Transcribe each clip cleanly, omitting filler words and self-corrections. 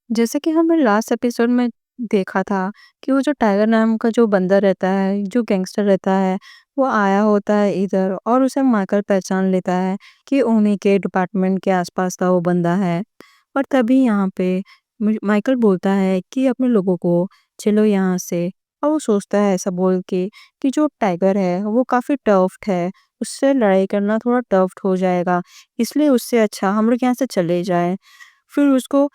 जैसे कि हमने लास्ट एपिसोड में देखा था कि वो जो टाइगर नाम का जो बंदा रहता है, जो गैंगस्टर रहता है, वो आया होता है इधर और उसे माइकल पहचान लेता है कि उन्हीं के डिपार्टमेंट के आसपास का वो बंदा है। और तभी यहाँ पे माइकल बोलता है कि अपने लोगों को चलो यहाँ से। और वो सोचता है ऐसा बोल के कि जो टाइगर है वो काफ़ी टफ्ट है, उससे लड़ाई करना थोड़ा टफ्ट हो जाएगा, इसलिए उससे अच्छा हम लोग यहाँ से चले जाएं। फिर उसको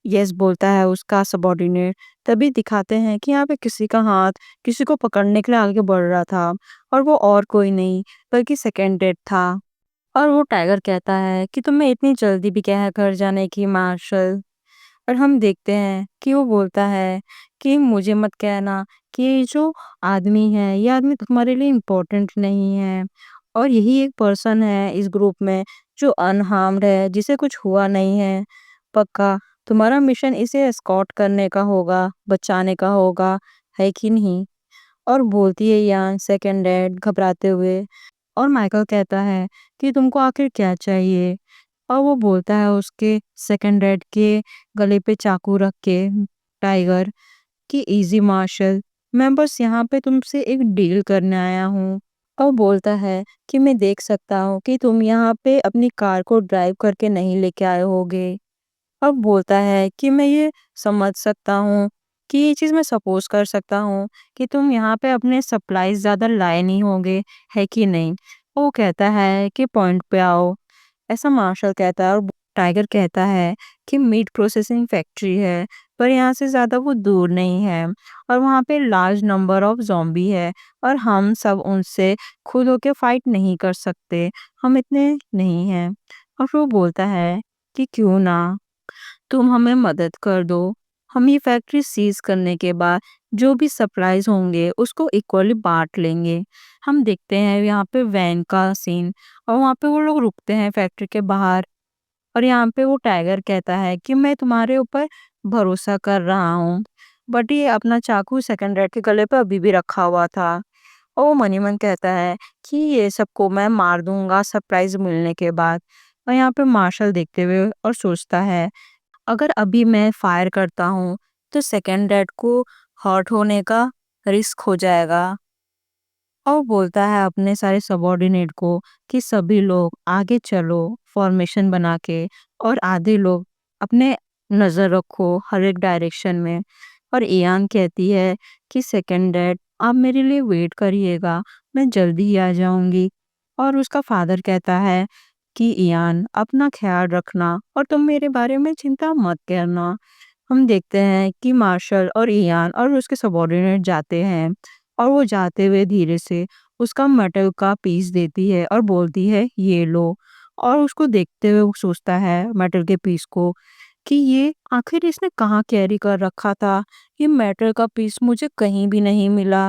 यस बोलता है उसका सबॉर्डिनेट। तभी दिखाते हैं कि यहाँ पे किसी का हाथ किसी को पकड़ने के लिए आगे बढ़ रहा था, और वो और कोई नहीं बल्कि सेकंड डेट था। और वो टाइगर कहता है कि तुम्हें इतनी जल्दी भी क्या है घर जाने की मार्शल। और हम देखते हैं कि वो बोलता है कि मुझे मत कहना कि ये जो आदमी है ये आदमी तुम्हारे लिए इम्पोर्टेंट नहीं है, और यही एक पर्सन है इस ग्रुप में जो अनहार्म्ड है, जिसे कुछ हुआ नहीं है। पक्का तुम्हारा मिशन इसे एस्कॉर्ट करने का होगा, बचाने का होगा, है कि नहीं? और बोलती है यान सेकंड डैड घबराते हुए। और माइकल कहता है कि तुमको आखिर क्या चाहिए? और वो बोलता है उसके सेकंड डैड के गले पे चाकू रख के, टाइगर, कि इजी मार्शल, मैं बस यहाँ पे तुमसे एक डील करने आया हूँ। और बोलता है कि मैं देख सकता हूँ कि तुम यहाँ पे अपनी कार को ड्राइव करके नहीं लेके आए होगे। अब बोलता है कि मैं ये समझ सकता हूँ कि ये चीज़ मैं सपोज कर सकता हूँ कि तुम यहाँ पे अपने सप्लाईज ज़्यादा लाए नहीं होंगे, है कि नहीं? वो कहता है कि पॉइंट पे आओ, ऐसा मार्शल कहता है। और टाइगर कहता है कि मीट प्रोसेसिंग फैक्ट्री है, पर यहाँ से ज़्यादा वो दूर नहीं है, और वहाँ पे लार्ज नंबर ऑफ ज़ॉम्बी है, और हम सब उनसे खुद होके फाइट नहीं कर सकते, हम इतने नहीं हैं। और फिर वो बोलता है कि क्यों ना तुम हमें मदद कर दो। हम ये फैक्ट्री सीज करने के बाद जो भी सप्लाईज होंगे उसको इक्वली बांट लेंगे। हम देखते हैं यहाँ पे वैन का सीन, और वहाँ पे वो लोग रुकते हैं फैक्ट्री के बाहर। और यहाँ पे वो टाइगर कहता है कि मैं तुम्हारे ऊपर भरोसा कर रहा हूँ, बट ये अपना चाकू सेकंड रेड के गले पे अभी भी रखा हुआ था। और वो मनी मन कहता है कि ये सबको मैं मार दूंगा सरप्राइज मिलने के बाद। और यहाँ पे मार्शल देखते हुए और सोचता है अगर अभी मैं फायर करता हूँ तो सेकंड डेड को हर्ट होने का रिस्क हो जाएगा। और बोलता है अपने सारे सबॉर्डिनेट को कि सभी लोग आगे चलो फॉर्मेशन बना के, और आधे लोग अपने नज़र रखो हर एक डायरेक्शन में। और इयान कहती है कि सेकंड डेड आप मेरे लिए वेट करिएगा, मैं जल्दी ही आ जाऊंगी। और उसका फादर कहता है कि इयान अपना ख्याल रखना और तुम मेरे बारे में चिंता मत करना। हम देखते हैं कि मार्शल और इयान और उसके सबॉर्डिनेट जाते हैं, और वो जाते हुए धीरे से उसका मेटल का पीस देती है और बोलती है ये लो। और उसको देखते हुए वो सोचता है मेटल के पीस को कि ये आखिर इसने कहाँ कैरी कर रखा था, ये मेटल का पीस मुझे कहीं भी नहीं मिला।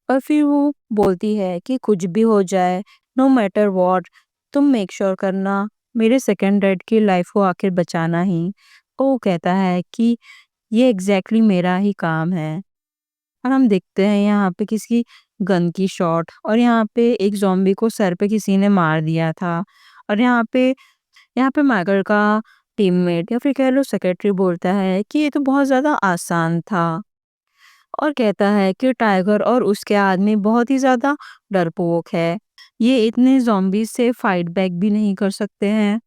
और फिर वो बोलती है कि कुछ भी हो जाए, नो मैटर व्हाट, तुम मेक श्योर करना मेरे सेकंड डैड की लाइफ को आखिर बचाना ही। वो कहता है कि ये एग्जैक्टली मेरा ही काम है। और हम देखते हैं यहाँ पे किसी गन की शॉट, और यहाँ पे एक ज़ॉम्बी को सर पे किसी ने मार दिया था। और यहाँ पे माइकल का टीममेट या फिर कह लो सेक्रेटरी बोलता है कि ये तो बहुत ज़्यादा आसान था, और कहता है कि टाइगर और उसके आदमी बहुत ही ज़्यादा डरपोक है, ये इतने ज़ॉम्बी से फाइट बैक भी नहीं कर सकते हैं।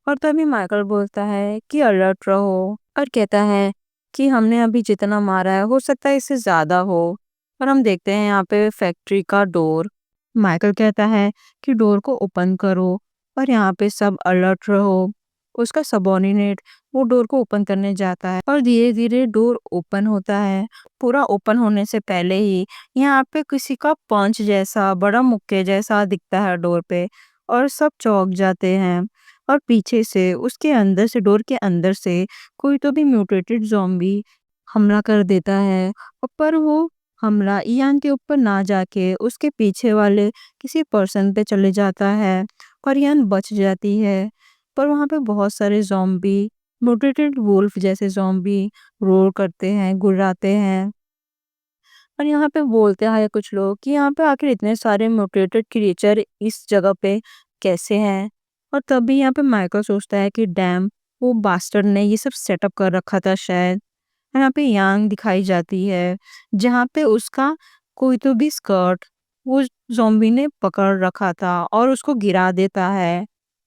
और तभी माइकल बोलता है कि अलर्ट रहो, और कहता है कि हमने अभी जितना मारा है हो सकता है इससे ज्यादा हो। और हम देखते हैं यहाँ पे फैक्ट्री का डोर, माइकल कहता है कि डोर को ओपन करो, और यहाँ पे सब अलर्ट रहो। उसका सबॉर्डिनेट वो डोर को ओपन करने जाता है, और धीरे धीरे डोर ओपन होता है। पूरा ओपन होने से पहले ही यहाँ पे किसी का पंच जैसा बड़ा मुक्के जैसा दिखता है डोर पे, और सब चौंक जाते हैं। और पीछे से उसके अंदर से डोर के अंदर से कोई तो भी म्यूटेटेड ज़ॉम्बी हमला कर देता है। पर वो हमला इयान के ऊपर ना जाके उसके पीछे वाले किसी पर्सन पे चले जाता है, और इयान बच जाती है। पर वहाँ पे बहुत सारे ज़ॉम्बी, म्यूटेटेड वुल्फ जैसे ज़ॉम्बी रोर करते हैं, गुर्राते हैं। और यहाँ पे बोलते हैं कुछ लोग कि यहाँ पे आखिर इतने सारे म्यूटेटेड क्रिएचर इस जगह पे कैसे हैं। और तभी यहाँ पे माइकल सोचता है कि डैम, वो बास्टर्ड ने ये सब सेटअप कर रखा था शायद। यहाँ पे यांग दिखाई जाती है, जहाँ पे उसका कोई तो भी स्कर्ट वो ज़ॉम्बी ने पकड़ रखा था और उसको गिरा देता है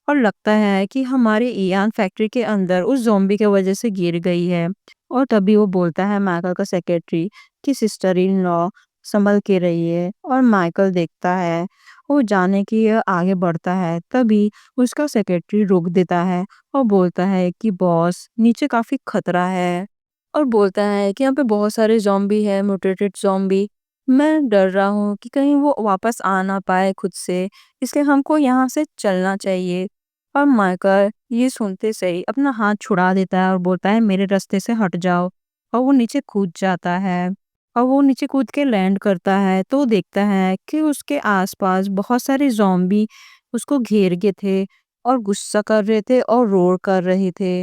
और लगता है कि हमारे इयान फैक्ट्री के अंदर उस ज़ॉम्बी के वजह से गिर गई है। और तभी वो बोलता है माइकल का सेक्रेटरी कि सिस्टर इन लॉ संभल के रहिए, और माइकल देखता है, वो जाने की आगे बढ़ता है। तभी उसका सेक्रेटरी रोक देता है और बोलता है कि बॉस नीचे काफ़ी खतरा है, और बोलता है कि यहाँ पे बहुत सारे ज़ॉम्बी है, म्यूटेटेड ज़ॉम्बी। मैं डर रहा हूँ कि कहीं वो वापस आ ना पाए खुद से, इसलिए हमको यहाँ से चलना चाहिए। और माइकल ये सुनते से ही अपना हाथ छुड़ा देता है और बोलता है मेरे रास्ते से हट जाओ, और वो नीचे कूद जाता है। और वो नीचे कूद के लैंड करता है तो देखता है कि उसके आसपास बहुत सारे ज़ॉम्बी उसको घेर के थे और गुस्सा कर रहे थे और रोर कर रहे थे।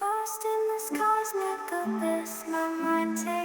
Lost in this cosmic abyss, my mind takes